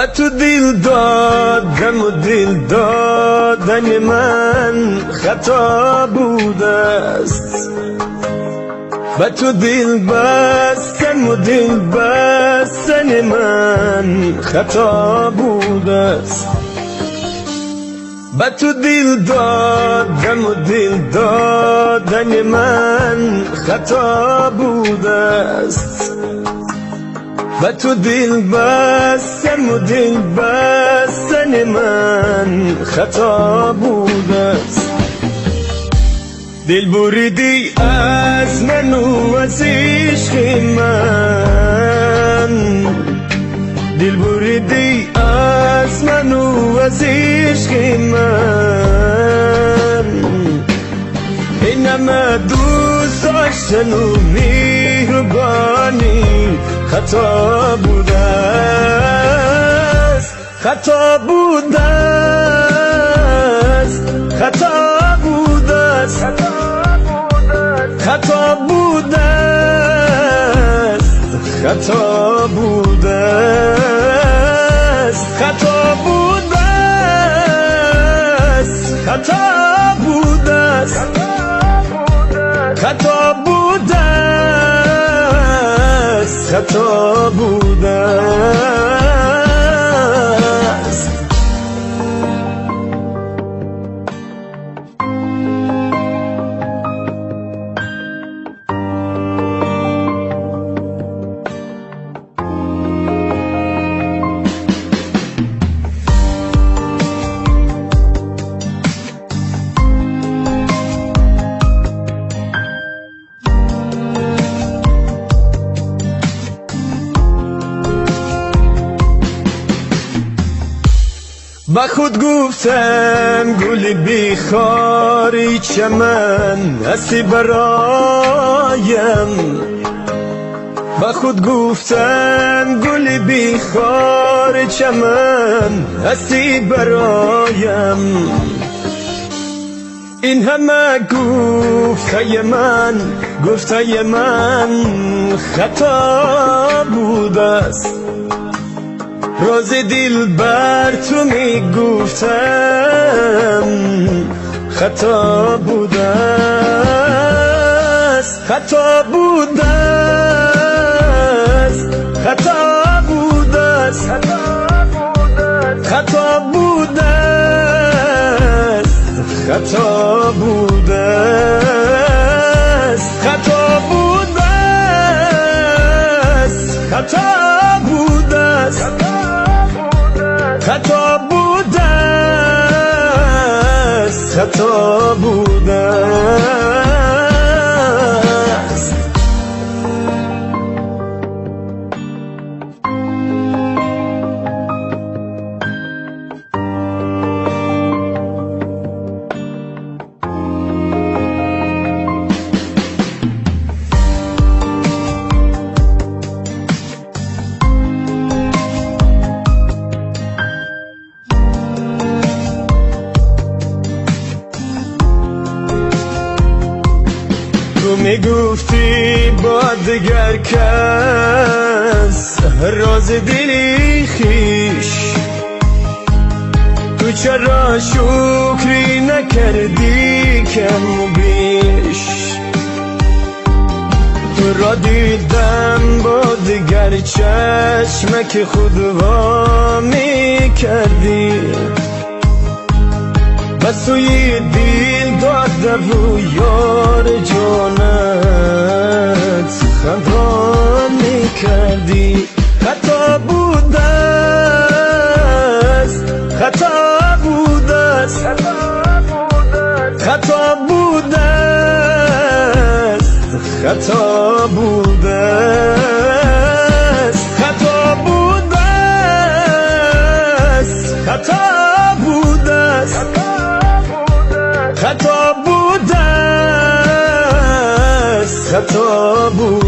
به تو دل دادم و دل دادن من خطا بوده است، به تو دل بستن و دل بستن من خطا بوده است. به تو دل دادم و دل دادن من خطا بوده است، به تو دل بستن و دل بستن من خطا بوده است. دل بریدی از من و از عشق من، دل بریدی از من و از عشق من، این همه دوست داشتن و مهربانی خطا بوده است، خطا بوده است، خطا بوده است، خطا بوده است، خطا بوده است، خطا بوده است، خطا بوده است، خطا بوده است، خطا بوده است. با خود گفتم گل بیخاری چمن هستی برایم، با خود گفتم گل بیخار چمن هستی برایم، این همه گفته من گفته من خطا بوده است، راز دل بر تو می گفتم خطا بوده است، خطا بوده است، خطا بوده است، خطا بوده است، خطا بوده است، خطا بوده است، خطا بوده است، خطا بوده است، خطا بوده است. تو میگفتی با دگر کس راز دلی خویش، تو چرا شکری نکردی کم و بیش، تو را دیدم با دگر چشمک خود وا میکردی، بس توی دل داده و یار جانت خدا میکردی، خطا بوده است، خطا بوده است، خطا بوده است، خطا بوده است، خطا بوده است، خطا بوده است، خطا بوده است، خطا بوده